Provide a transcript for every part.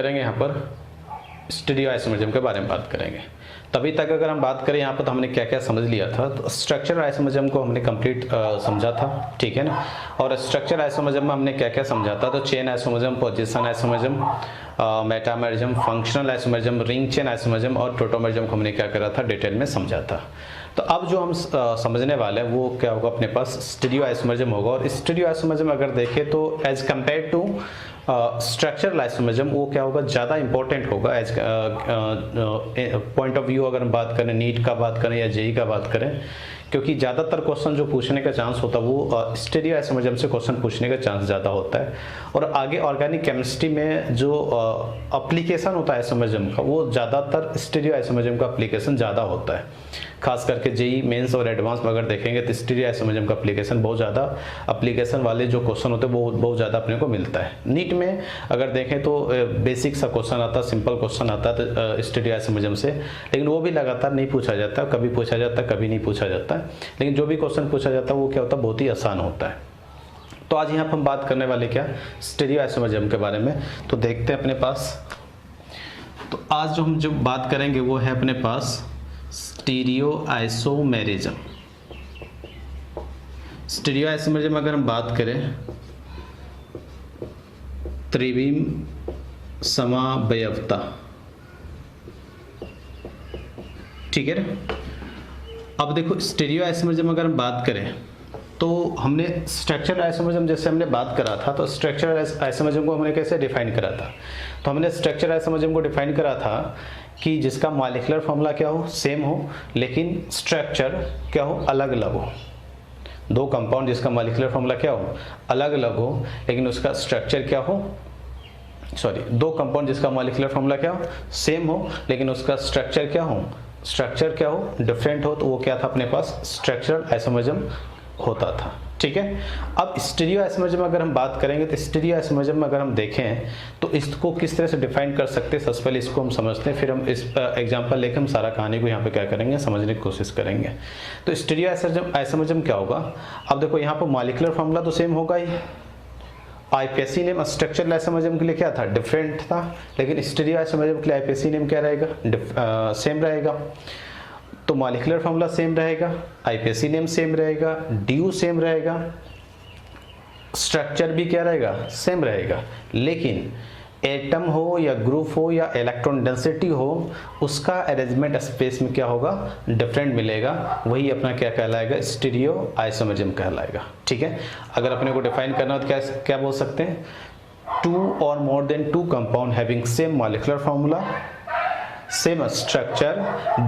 करेंगे यहाँ पर स्टीरियो आइसोमरिज्म के बारे में बात करेंगे। तभी तक अगर हम बात करें यहाँ पर तो हमने क्या क्या समझ लिया था, तो स्ट्रक्चर आइसोमरिज्म को हमने कंप्लीट समझा था, ठीक है ना। और स्ट्रक्चर आइसोमरिज्म में हमने क्या क्या समझा था, तो chain isomerism, position isomerism, metamerism, functional isomerism, ring chain isomerism और टोटोमरिज्म को हमने क्या करा था, डिटेल में समझा था। तो अब जो हम समझने वाले हैं वो क्या होगा, अपने पास स्टीरियो आइसोमरिज्म होगा। और स्टीरियो आइसोमरिज्म अगर देखें तो as compare to structural isomerism वो क्या होगा, ज़्यादा इंपॉर्टेंट होगा एज पॉइंट ऑफ व्यू। अगर हम बात करें नीट का बात करें या जेई का बात करें, क्योंकि ज़्यादातर क्वेश्चन जो पूछने का चांस होता है वो स्टीरियो आइसोमरिज्म से क्वेश्चन पूछने का चांस ज़्यादा होता है। और आगे ऑर्गेनिक केमिस्ट्री में जो एप्लीकेशन होता है आइसोमरिज्म का, वो ज़्यादातर स्टीरियो आइसोमरिज्म का एप्लीकेशन ज़्यादा होता है। खास करके जेई मेंस और एडवांस में अगर देखेंगे तो स्टीरियो आइसोमरिज्म का एप्लीकेशन बहुत ज़्यादा, एप्लीकेशन वाले जो क्वेश्चन होते हैं वो बहुत ज़्यादा अपने को मिलता है। नीट में अगर देखें तो बेसिक सा क्वेश्चन आता है, सिंपल क्वेश्चन आता है तो स्टीरियो आइसोमरिज्म से, लेकिन वो भी लगातार नहीं पूछा जाता, कभी पूछा जाता है कभी नहीं पूछा जाता है। लेकिन जो भी क्वेश्चन पूछा जाता है वो क्या होता है, बहुत ही आसान होता है। तो आज यहाँ पर हम बात करने वाले क्या, स्टीरियो आइसोमरिज्म के बारे में। तो देखते हैं अपने पास, तो आज जो हम जो बात करेंगे वो है अपने पास स्टीरियो आइसोमेरिज्म। स्टीरियो आइसोमेरिज्म अगर हम बात करें, त्रिविम समावयवता, ठीक है ना। अब देखो स्टीरियो आइसोमेरिज्म अगर हम बात करें तो हमने स्ट्रक्चरल आइसोमरिज्म जैसे हमने बात करा था, तो स्ट्रक्चरल आइसोमरिज्म को हमने कैसे डिफाइन करा था, तो हमने स्ट्रक्चरल आइसोमरिज्म को डिफाइन करा था कि जिसका मॉलिक्यूलर फॉर्मूला क्या हो, सेम हो, लेकिन स्ट्रक्चर क्या हो, अलग अलग हो। दो कंपाउंड जिसका मॉलिक्यूलर फॉर्मूला क्या हो, अलग अलग हो, लेकिन उसका स्ट्रक्चर क्या हो, दो कंपाउंड जिसका मॉलिक्यूलर फॉर्मूला क्या हो, सेम हो, लेकिन उसका स्ट्रक्चर क्या हो, डिफरेंट हो, तो वो क्या था, अपने पास स्ट्रक्चरल आइसोमरिज्म होता था, ठीक है। अब स्टीरियो आइसोमरिज्म अगर हम बात करेंगे तो स्टीरियो आइसोमरिज्म में अगर हम देखें तो इसको किस तरह से डिफाइन कर सकते हैं, सबसे पहले इसको हम समझते हैं, फिर हम इस एग्जांपल लेकर हम सारा कहानी को यहाँ पे क्या करेंगे, समझने की कोशिश करेंगे। तो स्टीरियो आइसोमरिज्म क्या होगा, अब देखो यहाँ पर मॉलिक्यूलर फॉर्मूला तो सेम होगा ही, आईपीएससी नेम स्ट्रक्चरल आइसोमरिज्म के लिए क्या था, डिफरेंट था, लेकिन स्टीरियो आइसोमरिज्म के लिए आईपीएससी नेम क्या रहेगा, सेम रहेगा। तो मॉलिक्यूलर फॉर्मूला सेम रहेगा, आईपीएससी नेम सेम रहेगा, ड्यू सेम रहेगा, स्ट्रक्चर भी क्या रहेगा, सेम रहेगा, लेकिन एटम हो या ग्रुप हो या इलेक्ट्रॉन डेंसिटी हो, उसका अरेंजमेंट स्पेस में क्या होगा, डिफरेंट मिलेगा। वही अपना क्या कहलाएगा, स्टीरियो आइसोमरिज्म कहलाएगा, ठीक है। अगर अपने को डिफाइन करना हो तो क्या क्या बोल सकते हैं, टू और more than two compound having same molecular formula, same structure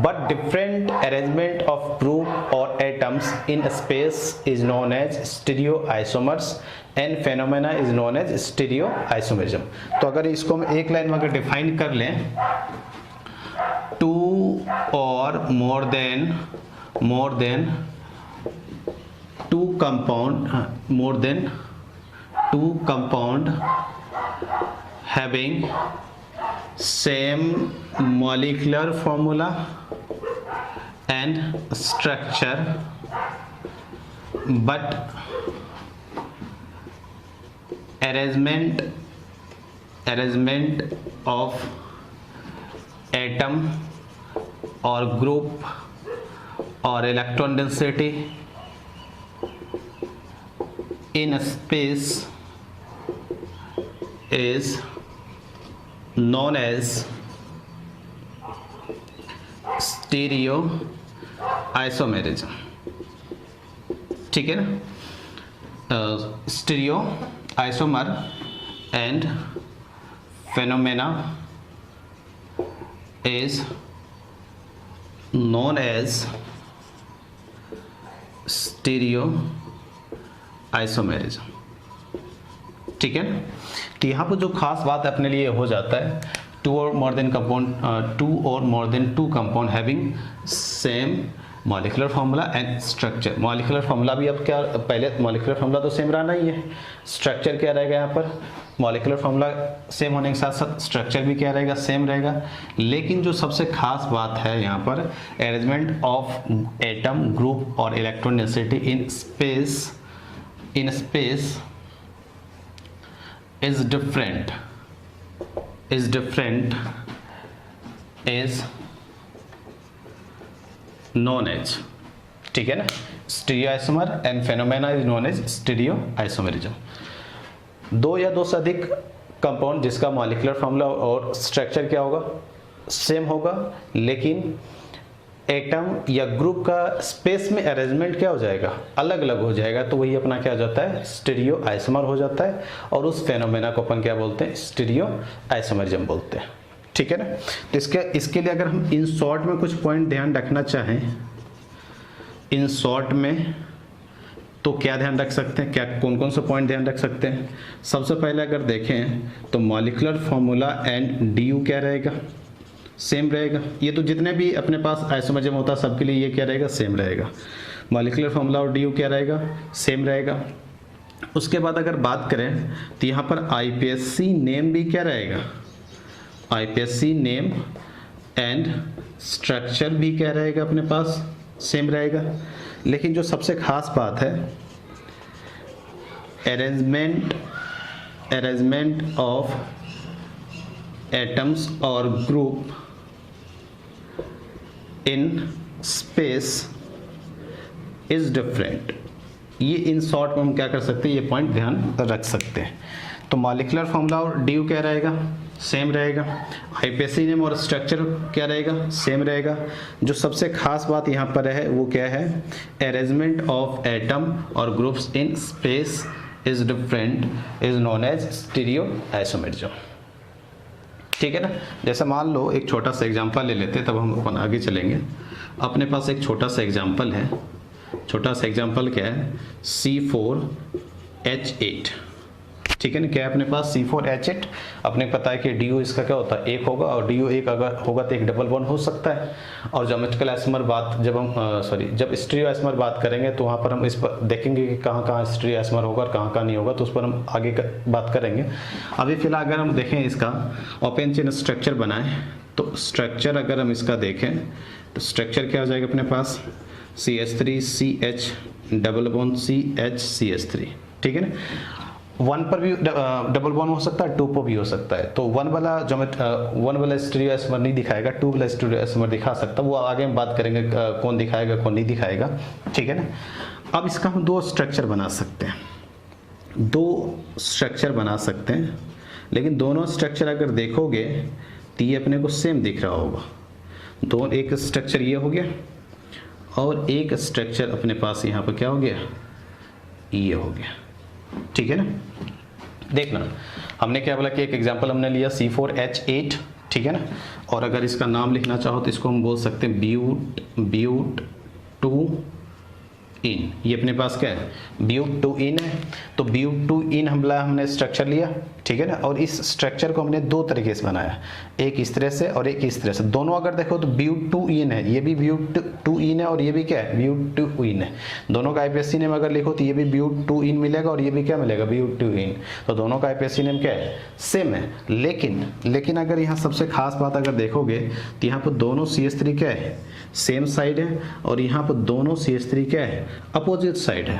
but different arrangement of group or atoms in space is known as stereoisomers and phenomena is known as stereoisomerism। तो अगर इसको हम एक लाइन में अगर define कर लें, two और more than two compound having same molecular formula and structure but arrangement of atom or group or electron density in space is known as stereoisomerism, ठीक है ना। Stereoisomer and phenomena is known as stereoisomerism, ठीक है ना। तो यहाँ पर जो खास बात अपने लिए हो जाता है, टू और more than two compound having same molecular formula and structure. Molecular formula भी अब क्या, पहले मॉलिक्यूलर फार्मूला तो सेम रहना ही है, स्ट्रक्चर क्या रहेगा, यहाँ पर मॉलिक्यूलर फार्मूला सेम होने के साथ साथ स्ट्रक्चर भी क्या रहेगा, सेम रहेगा। लेकिन जो सबसे खास बात है यहाँ पर, अरेंजमेंट ऑफ एटम ग्रुप और electron density in space is different is different is known as, ठीक है ना, stereoisomer and phenomena is known as stereoisomerism. दो या दो से अधिक कंपाउंड जिसका मॉलिक्यूलर फॉर्मूला और स्ट्रक्चर क्या होगा, सेम होगा, लेकिन एटम या ग्रुप का स्पेस में अरेंजमेंट क्या हो जाएगा, अलग अलग हो जाएगा, तो वही अपना क्या हो जाता है, स्टीरियो आइसोमर हो जाता है, और उस फेनोमेना को अपन क्या बोलते हैं, स्टीरियो आइसोमरिज्म बोलते हैं, ठीक है ना। तो इसके लिए अगर हम इन शॉर्ट में कुछ पॉइंट ध्यान रखना चाहें, इन शॉर्ट में तो क्या ध्यान रख सकते हैं, क्या कौन कौन से पॉइंट ध्यान रख सकते हैं। सबसे पहले अगर देखें तो मॉलिक्यूलर फॉर्मूला एंड डी क्या रहेगा, सेम रहेगा। ये तो जितने भी अपने पास आइसोमरिज्म होता है सबके लिए ये क्या रहेगा, सेम रहेगा। मॉलिक्यूलर फॉर्मूला और डी क्या रहेगा, सेम रहेगा। उसके बाद अगर बात करें तो यहाँ पर आईपीएससी नेम भी क्या रहेगा, आईपीएससी नेम एंड स्ट्रक्चर भी क्या रहेगा, अपने पास सेम रहेगा। लेकिन जो सबसे खास बात है, अरेंजमेंट ऑफ एटम्स और group in space is different. ये इन शॉर्ट में हम क्या कर सकते हैं, ये पॉइंट ध्यान रख सकते हैं। तो मॉलिक्यूलर फॉर्मूला और डी क्या रहेगा, सेम रहेगा। आईपीएससी नेम और स्ट्रक्चर क्या रहेगा, सेम रहेगा। जो सबसे खास बात यहाँ पर है वो क्या है, अरेंजमेंट ऑफ एटम और groups in space is different is known as stereoisomerism, ठीक है ना। जैसे मान लो एक छोटा सा एग्जांपल ले लेते हैं, तब हम अपन आगे चलेंगे। अपने पास एक छोटा सा एग्जांपल है, छोटा सा एग्जांपल क्या है, C4H8, ठीक है ना। क्या है अपने पास, C4H8। अपने पता है कि DO इसका क्या होता है, एक होगा, और DO एक अगर होगा तो एक डबल बॉन्ड हो सकता है। और ज्योमेट्रिकल आइसोमर बात जब हम जब स्टीरियो आइसोमर बात करेंगे तो वहाँ पर हम इस पर देखेंगे कि कहाँ कहाँ स्टीरियो आइसोमर होगा और कहाँ कहाँ नहीं होगा, तो उस पर हम आगे बात करेंगे। अभी फिलहाल अगर हम देखें इसका ओपन चेन स्ट्रक्चर बनाए, तो स्ट्रक्चर अगर हम इसका देखें तो स्ट्रक्चर क्या हो जाएगा अपने पास, CH3CH डबल बॉन्ड CH3, ठीक है ना। वन पर भी डबल बॉन्ड हो सकता है, टू पर भी हो सकता है। तो वन वाला स्टीरियो आइसोमर नहीं दिखाएगा, टू वाला स्टीरियो आइसोमर दिखा सकता है। वो आगे हम बात करेंगे कौन दिखाएगा कौन नहीं दिखाएगा, ठीक है ना। अब इसका हम दो स्ट्रक्चर बना सकते हैं, लेकिन दोनों स्ट्रक्चर अगर देखोगे तो ये अपने को सेम दिख रहा होगा। एक स्ट्रक्चर ये हो गया और एक स्ट्रक्चर अपने पास यहाँ पर क्या हो गया, ये हो गया, ठीक है ना। देखना हमने क्या बोला कि एक एग्जांपल हमने लिया C4H8, ठीक है ना। और अगर इसका नाम लिखना चाहो तो इसको हम बोल सकते हैं ब्यूट 2 इन। ये अपने पास क्या है, ब्यूट 2 इन है। तो ब्यूट 2 इन हमने स्ट्रक्चर लिया, ठीक है ना। और इस स्ट्रक्चर को हमने दो तरीके से बनाया, एक इस तरह से और एक इस तरह से। दोनों अगर देखो तो ब्यूट 2 इन है, ये भी ब्यूट 2 इन है और ये भी क्या है, ब्यूट 2 इन है। दोनों का आईपीएससी नेम अगर लिखो तो ये भी ब्यूट 2 इन मिलेगा और ये भी क्या मिलेगा, ब्यूट 2 इन। तो दोनों का आईपीएससी नेम क्या है, सेम है। लेकिन अगर यहाँ सबसे खास बात अगर देखोगे तो यहाँ पर दोनों CH3 क्या है, सेम साइड है, और यहाँ पर दोनों CH3 क्या है, अपोजिट साइड है।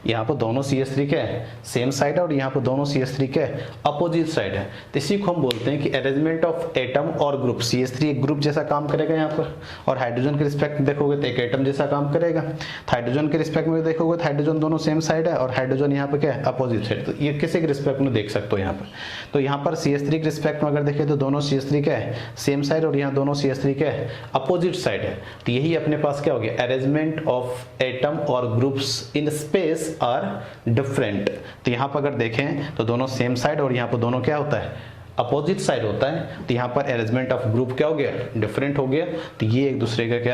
यहाँ पर दोनों CH3 क्या है, सेम साइड है, और यहाँ पर दोनों CH3 क्या है, अपोजिट साइड है। तो इसी को हम बोलते हैं कि अरेंजमेंट ऑफ एटम और ग्रुप। CH3 एक ग्रुप जैसा काम करेगा यहाँ पर, और हाइड्रोजन के रिस्पेक्ट में देखोगे तो एक एटम जैसा काम करेगा। हाइड्रोजन के रिस्पेक्ट में देखोगे तो हाइड्रोजन दोनों सेम साइड है और हाइड्रोजन यहाँ पर क्या है, अपोजिट साइड। तो ये किसी के रिस्पेक्ट में देख सकते हो यहाँ पर। तो यहाँ पर CH3 के रिस्पेक्ट में अगर देखें तो दोनों CH3 क्या है, सेम साइड, और यहाँ दोनों CH3 क्या है, अपोजिट साइड है। तो यही अपने पास क्या हो गया, अरेंजमेंट ऑफ एटम और groups in space are different. तो यहाँ पर अगर देखें तो दोनों सेम साइड और यहाँ पर दोनों क्या होता है, अपोजिट साइड होता है। तो यहाँ पर अरेंजमेंट ऑफ ग्रुप क्या हो गया, डिफरेंट हो गया। तो ये एक दूसरे का क्या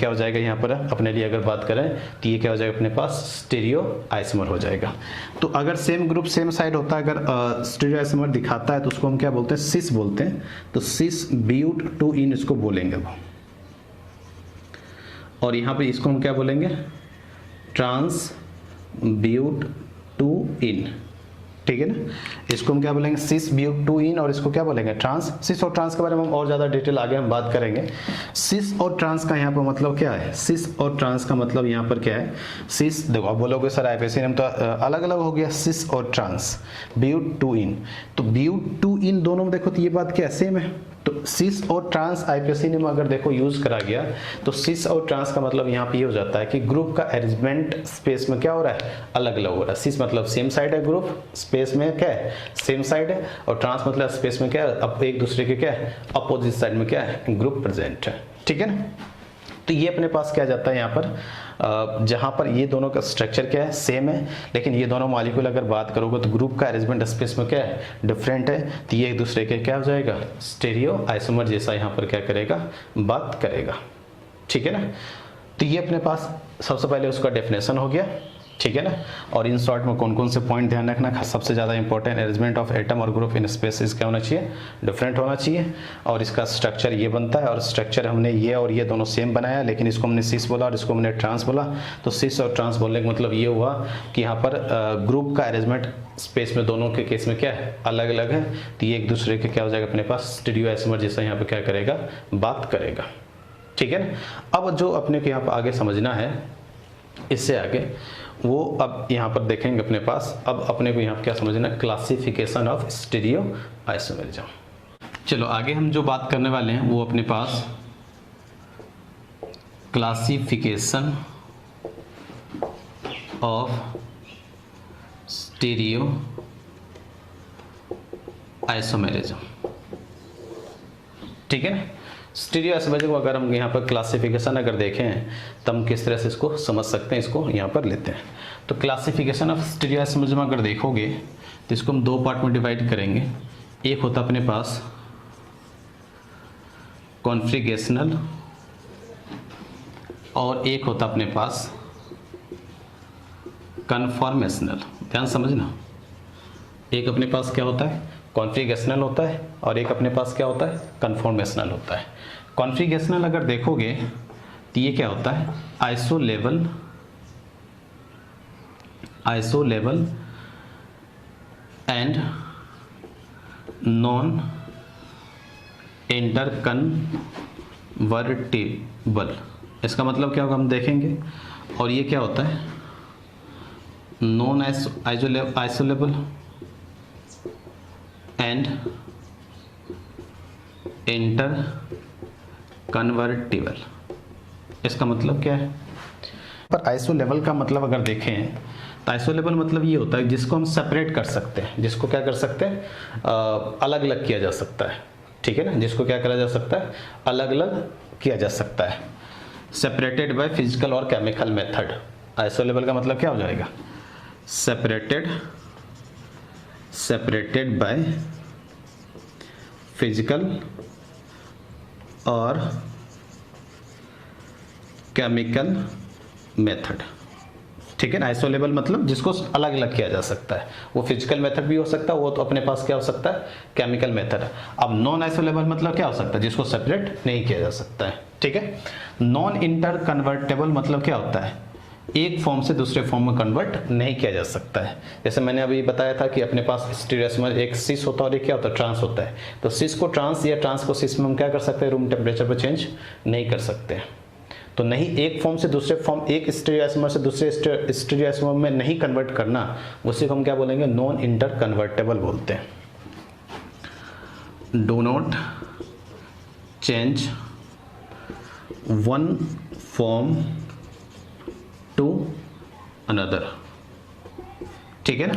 हो जाएगा, यहाँ पर अपने लिए अगर बात करें तो ये क्या हो जाएगा, अपने पास स्टीरियो आइसोमर हो जाएगा। तो अगर सेम ग्रुप सेम साइड होता है, अगर स्टीरियो आइसोमर दिखाता है तो उसको हम क्या बोलते हैं, सिस बोलते हैं। तो सिस ब्यूट 2 इन इसको बोलेंगे वो, और यहाँ पे इसको हम क्या बोलेंगे, ट्रांस ब्यूट 2 इन, ठीक है ना। इसको हम क्या बोलेंगे, सिस ब्यूटीन, और इसको क्या बोलेंगे, ट्रांस। सिस और ट्रांस के बारे में हम और ज़्यादा डिटेल आगे हम बात करेंगे। सिस और ट्रांस का यहाँ पर मतलब क्या है, सिस और ट्रांस का मतलब यहाँ पर क्या है। सिस देखो आप बोलोगे सर आईपीएससी नेम तो अलग अलग हो गया, सिस और ट्रांस, ब्यूटीन। तो ब्यूटीन दोनों में देखो तो ये बात क्या है, सेम है। तो सिस और ट्रांस आईपीएससी नेम अगर देखो यूज करा गया तो सिस और ट्रांस का मतलब यहाँ पे ये हो जाता है कि ग्रुप का अरेंजमेंट स्पेस में क्या हो रहा है, अलग अलग हो रहा है। सिस मतलब सेम साइड है, ग्रुप स्पेस में क्या है, सेम साइड है, और ट्रांस मतलब स्पेस में क्या है, अब एक दूसरे के क्या है, अपोजिट साइड में क्या है, ग्रुप प्रेजेंट है। ठीक है ना। तो ये अपने पास क्या जाता है यहाँ पर, जहाँ पर ये दोनों का स्ट्रक्चर क्या है, सेम है, लेकिन ये दोनों मॉलिक्यूल अगर बात करोगे तो ग्रुप का अरेंजमेंट स्पेस में क्या है, डिफरेंट है। तो ये एक दूसरे के क्या हो जाएगा, स्टेरियो आइसोमर जैसा यहाँ पर क्या करेगा, बात करेगा। ठीक है ना। तो ये अपने पास सबसे पहले उसका डेफिनेशन हो गया। ठीक है ना। और इन शॉर्ट में कौन कौन से पॉइंट ध्यान रखना, सबसे ज़्यादा इंपॉर्टेंट अरेंजमेंट ऑफ एटम और ग्रुप इन स्पेसिस क्या होना चाहिए, डिफरेंट होना चाहिए। और इसका स्ट्रक्चर ये बनता है, और स्ट्रक्चर हमने ये और ये दोनों सेम बनाया, लेकिन इसको हमने सिस बोला और इसको हमने ट्रांस बोला। तो सिस और ट्रांस बोलने का मतलब ये हुआ कि यहाँ पर ग्रुप का अरेंजमेंट स्पेस में दोनों के केस में क्या है, अलग अलग है। तो ये एक दूसरे के क्या हो जाएगा, अपने पास स्टीरियो आइसोमर जैसा यहाँ पर क्या करेगा, बात करेगा। ठीक है ना। अब जो अपने को यहाँ पर आगे समझना है, इससे आगे वो अब यहाँ पर देखेंगे अपने पास। अब अपने को यहाँ पर क्या समझना है, क्लासिफिकेशन ऑफ स्टीरियो आइसोमेरिज्म। चलो आगे हम जो बात करने वाले हैं वो अपने पास क्लासिफिकेशन ऑफ स्टीरियो आइसोमेरिज्म। ठीक है ना। स्टीरियो आइसोमेरिज्म को अगर हम यहाँ पर क्लासिफिकेशन अगर देखें तो हम किस तरह से इसको समझ सकते हैं, इसको यहाँ पर लेते हैं। तो क्लासिफिकेशन ऑफ स्टीरियो आइसोमेरिज्म अगर देखोगे तो इसको हम दो पार्ट में डिवाइड करेंगे। एक होता अपने पास कॉन्फ़िगरेशनल और एक होता अपने पास कन्फॉर्मेशनल। ध्यान समझना, एक अपने पास क्या होता है, कॉन्फ़िगरेशनल होता है, और एक अपने पास क्या होता है, कन्फॉर्मेशनल होता है। कॉन्फ़िगरेशनल अगर देखोगे तो ये क्या होता है, आइसोलेबल एंड नॉन इंटरकन्वर्टिबल। इसका मतलब क्या होगा हम देखेंगे। और ये क्या होता है, नॉन आइसोलेबल एंड इंटर कन्वर्टिबल। इसका मतलब क्या है, पर आइसोलेबल का मतलब अगर देखें तो आइसोलेबल मतलब ये होता है जिसको हम सेपरेट कर सकते हैं, जिसको क्या कर सकते हैं, अलग अलग किया जा सकता है। ठीक है ना। जिसको क्या करा जा सकता है, अलग अलग किया जा सकता है, सेपरेटेड बाय फिजिकल और केमिकल मेथड। आइसोलेबल का मतलब क्या हो जाएगा, सेपरेटेड बाय फिजिकल और केमिकल मेथड। ठीक है ना। आइसोलेबल मतलब जिसको अलग अलग किया जा सकता है, वो फिजिकल मेथड भी हो सकता है, वो तो अपने पास क्या हो सकता है, केमिकल मेथड। अब नॉन आइसोलेबल मतलब क्या हो सकता है, जिसको सेपरेट नहीं किया जा सकता है। ठीक है। नॉन इंटर कन्वर्टेबल मतलब क्या होता है, एक फॉर्म से दूसरे फॉर्म में कन्वर्ट नहीं किया जा सकता है। जैसे मैंने अभी बताया था कि अपने पास स्टीरियो आइसोमर एक सिस होता है और एक क्या होता है, ट्रांस होता है। तो सिस को ट्रांस या ट्रांस को सिस में हम क्या कर सकते हैं, रूम टेम्परेचर पर चेंज नहीं कर सकते। तो नहीं एक फॉर्म से दूसरे फॉर्म, एक स्टीरियो आइसोमर से दूसरे स्टीरियो आइसोमर में नहीं कन्वर्ट करना, उसी को हम क्या बोलेंगे, नॉन इंटर कन्वर्टेबल बोलते हैं। Do not change one form to another. ठीक है ना।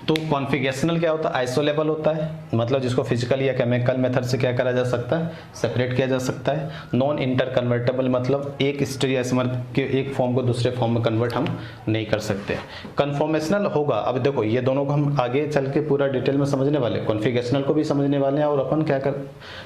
तो कॉन्फ़िगरेशनल क्या होता है, आइसोलेबल होता है, मतलब जिसको फिजिकल या केमिकल मेथड से क्या करा जा सकता है, सेपरेट किया जा सकता है। नॉन इंटर कन्वर्टेबल मतलब एक स्टीरियो आइसोमर के एक फॉर्म को दूसरे फॉर्म में कन्वर्ट हम नहीं कर सकते। कन्फॉर्मेशनल होगा, अब देखो ये दोनों को हम आगे चल के पूरा डिटेल में समझने वाले, कॉन्फ़िगरेशनल को भी समझने वाले हैं और अपन क्या कर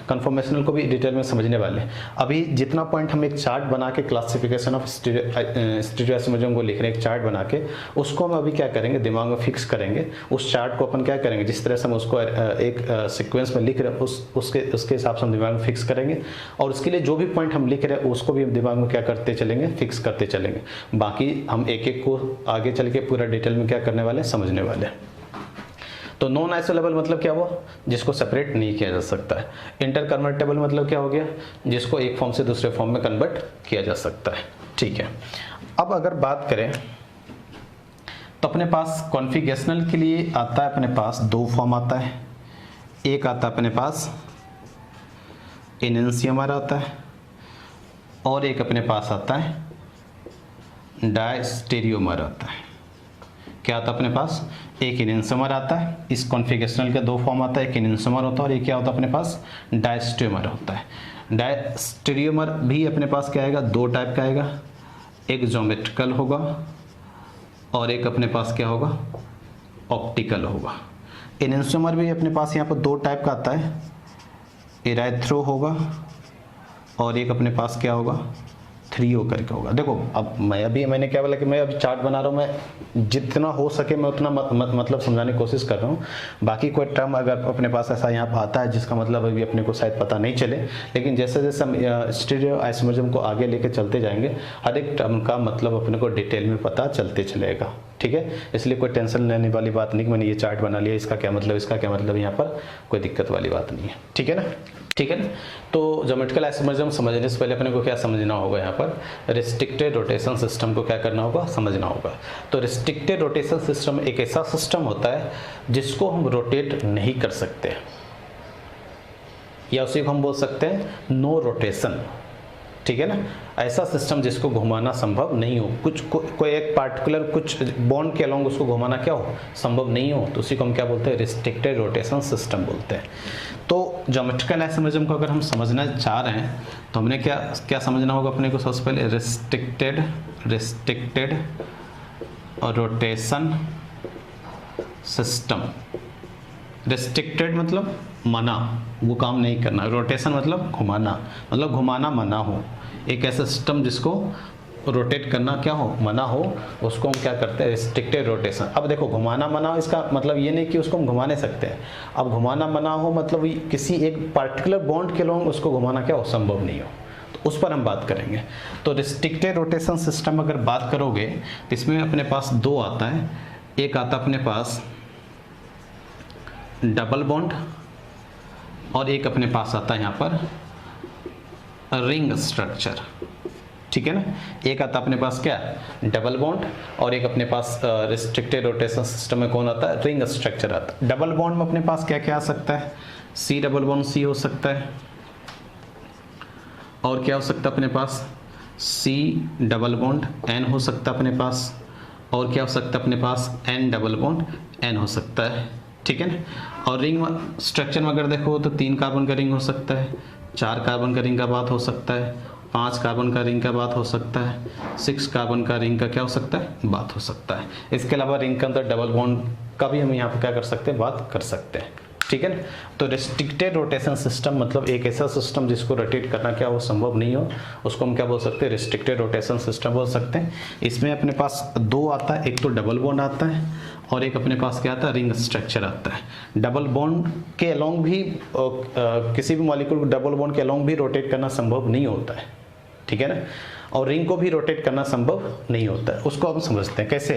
कन्फॉर्मेशनल को भी डिटेल में समझने वाले हैं। अभी जितना पॉइंट हम एक चार्ट बना के क्लासिफिकेशन ऑफ स्टीरियो आइसोमरिज्म को लिख रहे हैं, एक चार्ट बना के, उसको हम अभी क्या करेंगे, दिमाग में फिक्स करेंगे। उस चार्ट को अपन क्या करेंगे, जिस तरह से हम उसको एक सीक्वेंस में लिख रहे हैं उसके हिसाब से हम दिमाग में फिक्स करेंगे, और उसके लिए जो भी पॉइंट हम लिख रहे हैं उसको भी हम दिमाग में क्या करते चलेंगे, फिक्स करते चलेंगे। बाकी हम एक एक को आगे चल के पूरा डिटेल में क्या करने वाले हैं, समझने वाले हैं। तो नॉन आइसोलेबल मतलब क्या हुआ, जिसको सेपरेट नहीं किया जा सकता है। इंटर कन्वर्टेबल मतलब क्या हो गया, जिसको एक फॉर्म से दूसरे फॉर्म में कन्वर्ट किया जा सकता है। ठीक है, अब अगर बात करें तो अपने पास कॉन्फ़िगरेशनल के लिए आता है, अपने पास दो फॉर्म आता है। एक आता है अपने पास एनेंशियमर आता है, और एक अपने पास आता है डायस्टेरियोमर आता है। क्या आता है अपने पास, एक एनेंशियमर आता है, इस कॉन्फ़िगरेशनल के दो फॉर्म आता है, एक एनेंशियमर होता है और एक क्या होता है अपने पास, डायस्टेरियोमर होता है। डायस्टेरियोमर भी अपने पास क्या आएगा, दो टाइप का आएगा, एक ज्योमेट्रिकल होगा और एक अपने पास क्या होगा, ऑप्टिकल होगा। एनेंशियमर भी अपने पास यहाँ पर दो टाइप का आता है, एराइथ्रो होगा और एक अपने पास क्या होगा, थ्रियो करके होगा। देखो अब मैंने क्या बोला कि मैं अभी चार्ट बना रहा हूँ, मैं जितना हो सके मैं उतना मतलब समझाने की कोशिश कर रहा हूँ। बाकी कोई टर्म अगर अपने पास ऐसा यहाँ पर आता है जिसका मतलब अभी अपने को शायद पता नहीं चले, लेकिन जैसे जैसे हम स्टीरियो आइसोमरिज्म को आगे लेके चलते जाएंगे, हर एक टर्म का मतलब अपने को डिटेल में पता चलते चलेगा। ठीक है, इसलिए कोई टेंशन लेने वाली बात नहीं कि मैंने ये चार्ट बना लिया, इसका क्या मतलब, इसका क्या मतलब, यहाँ पर कोई दिक्कत वाली बात नहीं है। ठीक है ना, ठीक है ना। तो ज्योमेट्रिकल आइसोमरिज्म समझने से पहले अपने को क्या समझना होगा, यहाँ पर रिस्ट्रिक्टेड रोटेशन सिस्टम को क्या करना होगा, समझना होगा। तो रिस्ट्रिक्टेड रोटेशन सिस्टम एक ऐसा सिस्टम होता है जिसको हम रोटेट नहीं कर सकते, या उसी को हम बोल सकते हैं नो रोटेशन। ठीक है ना, ऐसा सिस्टम जिसको घुमाना संभव नहीं हो, कोई एक पार्टिकुलर कुछ बॉन्ड के अलोंग उसको घुमाना क्या हो, संभव नहीं हो, तो उसी को हम क्या बोलते हैं, रिस्ट्रिक्टेड रोटेशन सिस्टम बोलते हैं। तो ज्योमेट्रिकल आइसोमरिज्म को अगर हम समझना चाह रहे हैं तो हमने क्या समझना होगा अपने को, सबसे पहले रिस्ट्रिक्टेड रोटेशन सिस्टम। रिस्ट्रिक्टेड मतलब मना, वो काम नहीं करना, रोटेशन मतलब घुमाना, मतलब घुमाना मना हो। एक ऐसा सिस्टम जिसको रोटेट करना क्या हो, मना हो, उसको हम क्या करते हैं, रिस्ट्रिक्टेड रोटेशन। अब देखो घुमाना मना हो, इसका मतलब ये नहीं कि उसको हम घुमा नहीं सकते हैं। अब घुमाना मना हो मतलब किसी एक पार्टिकुलर बॉन्ड के लोग उसको घुमाना क्या हो, संभव नहीं हो, तो उस पर हम बात करेंगे। तो रिस्ट्रिक्टेड रोटेशन सिस्टम अगर बात करोगे तो इसमें अपने पास दो आता है, एक आता अपने पास डबल बॉन्ड और एक अपने पास आता है यहाँ पर रिंग स्ट्रक्चर। ठीक है ना, एक आता अपने पास क्या, डबल बॉन्ड, और एक अपने पास रिस्ट्रिक्टेड रोटेशन सिस्टम में कौन आता है, रिंग स्ट्रक्चर आता है। डबल बॉन्ड में अपने पास क्या क्या आ सकता है, सी डबल बॉन्ड सी हो सकता है, और क्या हो सकता है अपने पास, सी डबल बॉन्ड एन हो सकता है अपने पास, और क्या हो सकता है अपने पास, एन डबल बॉन्ड एन हो सकता है। ठीक है ना, और रिंग स्ट्रक्चर में अगर देखो तो 3 कार्बन का रिंग हो सकता है, 4 कार्बन का रिंग का बात हो सकता है, 5 कार्बन का रिंग का बात हो सकता है, 6 कार्बन का रिंग का क्या हो सकता है, बात हो सकता है। इसके अलावा रिंग के अंदर डबल बॉन्ड का भी हम यहाँ पर क्या कर सकते हैं, बात कर सकते हैं। ठीक है ना, तो रिस्ट्रिक्टेड रोटेशन सिस्टम मतलब एक ऐसा सिस्टम जिसको रोटेट करना क्या हो, संभव नहीं हो, उसको हम क्या बोल सकते हैं, रिस्ट्रिक्टेड रोटेशन सिस्टम बोल सकते हैं। इसमें अपने पास दो आता है, एक तो डबल बॉन्ड आता है और एक अपने पास क्या आता है, रिंग स्ट्रक्चर आता है। डबल बॉन्ड के अलोंग भी किसी भी मॉलिक्यूल को डबल बॉन्ड के अलोंग भी रोटेट करना संभव नहीं होता है। ठीक है ना, और रिंग को भी रोटेट करना संभव नहीं होता है। उसको हम समझते हैं कैसे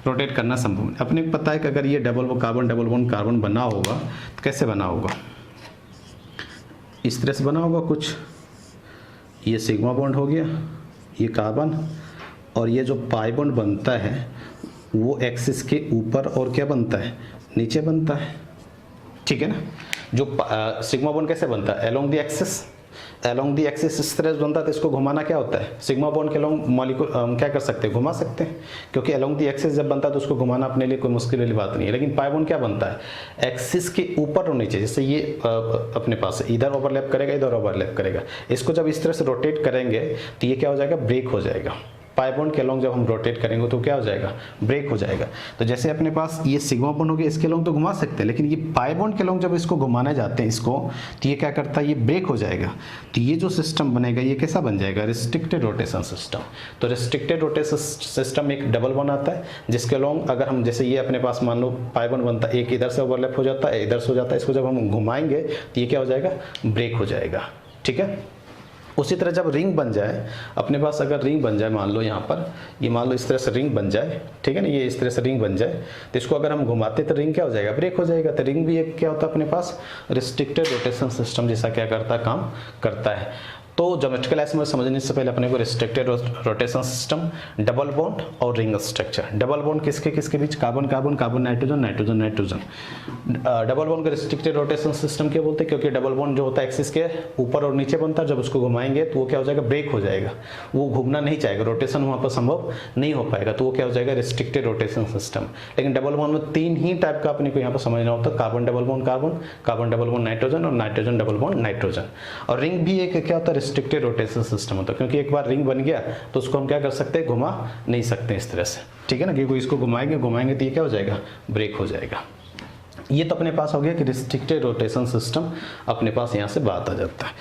रोटेट करना संभव नहीं। अपने को पता है कि अगर ये डबल बॉन्ड कार्बन बना होगा तो कैसे बना होगा, इस तरह से बना होगा कुछ, ये सिग्मा बॉन्ड हो गया, ये कार्बन, और ये जो पाई बॉन्ड बनता है वो एक्सिस के ऊपर और क्या बनता है, नीचे बनता है। ठीक है ना, जो सिग्मा बॉन्ड कैसे बनता है, along the axis, along the axis इस तरह से बनता है, तो इसको घुमाना क्या होता है, सिग्मा बॉन्ड के अलोंग मॉलिक्यूल हम क्या कर सकते हैं, घुमा सकते हैं, क्योंकि अलोंग दी एक्सिस जब बनता है तो उसको घुमाना अपने लिए कोई मुश्किल वाली बात नहीं है। लेकिन पाई बॉन्ड क्या बनता है, एक्सिस के ऊपर और नीचे, जैसे ये अपने पास इधर ओवरलैप करेगा, इधर ओवरलैप करेगा, इसको जब इस तरह से रोटेट करेंगे तो ये क्या हो जाएगा, ब्रेक हो जाएगा। पाई बॉन्ड के अलोंग जब हम रोटेट करेंगे तो क्या हो जाएगा, ब्रेक हो जाएगा। तो जैसे अपने पास ये सिग्मा बॉन्ड हो गया, इसके अलोंग तो घुमा सकते हैं, लेकिन ये पाई बॉन्ड के अलोंग जब इसको घुमाने जाते हैं इसको, तो ये क्या करता है, ये ब्रेक हो जाएगा। तो ये जो सिस्टम बनेगा ये कैसा बन जाएगा, रिस्ट्रिक्टेड रोटेशन सिस्टम। तो रिस्ट्रिक्टेड रोटेशन सिस्टम एक डबल बॉन्ड आता है जिसके अलोंग अगर हम जैसे ये अपने पास मान लो पाई बॉन्ड बनता है, एक इधर से ओवरलैप हो जाता है, इधर से हो जाता है, इसको जब हम घुमाएंगे तो ये क्या हो जाएगा, ब्रेक हो जाएगा। ठीक है, उसी तरह जब रिंग बन जाए अपने पास, अगर रिंग बन जाए मान लो यहाँ पर, ये मान लो इस तरह से रिंग बन जाए, ठीक है ना, ये इस तरह से रिंग बन जाए, तो इसको अगर हम घुमाते तो रिंग क्या हो जाएगा, ब्रेक हो जाएगा। तो रिंग भी एक क्या होता है अपने पास, रिस्ट्रिक्टेड रोटेशन सिस्टम जैसा क्या करता है, काम करता है। तो ज्योमेट्रिकल आइसोमर समझने से पहले अपने को restricted rotation system, double bond और रिंग स्ट्रक्चर। डबल बॉन्ड किसके किसके बीच, carbon carbon, carbon nitrogen, nitrogen nitrogen. Double bond का रिस्ट्रिक्टेड रोटेशन सिस्टम क्या बोलते हैं, क्योंकि डबल बॉन्ड जो होता है एक्सिस के ऊपर और नीचे बनता है, जब उसको घुमाएंगे तो वो क्या हो जाएगा, ब्रेक हो जाएगा, वो घूमना नहीं चाहेगा, रोटेशन वहाँ पर संभव नहीं हो पाएगा, तो वो क्या हो जाएगा, रिस्ट्रिक्टेड रोटेशन सिस्टम। लेकिन डबल बॉन्ड में 3 ही टाइप का अपने को यहाँ पर समझना होता है, carbon double bond carbon, carbon double bond nitrogen और नाइट्रोजन डबल बॉन्ड नाइट्रोजन। और रिंग भी एक क्या होता है, रिस्ट्रिक्टेड रोटेशन सिस्टम होता है, क्योंकि एक बार रिंग बन गया तो उसको हम क्या कर सकते हैं, घुमा नहीं सकते इस तरह से, ठीक है ना, क्योंकि इसको घुमाएंगे तो ये क्या हो जाएगा, ब्रेक हो जाएगा। ये तो अपने पास हो गया कि रिस्ट्रिक्टेड रोटेशन सिस्टम, अपने पास यहाँ से बात आ जाता है।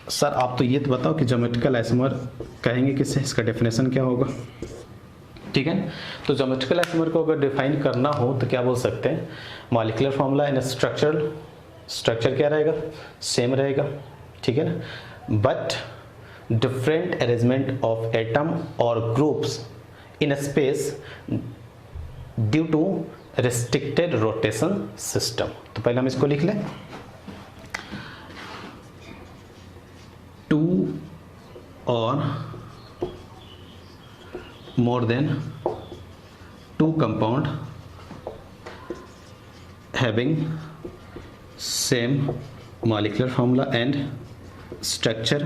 सर आप तो ये तो बताओ कि ज्योमेट्रिकल आइसोमर कहेंगे किससे, इसका डेफिनेशन क्या होगा, ठीक है। तो ज्योमेट्रिकल आइसोमर को अगर डिफाइन करना हो तो क्या बोल सकते हैं, मॉलिक्यूलर फॉर्मूला एंड स्ट्रक्चर क्या रहेगा, सेम रहेगा, ठीक है ना, but different arrangement of atom or groups in a space due to restricted rotation system। तो पहले हम इसको लिख लें, 2 or more than 2 compound having same molecular formula and structure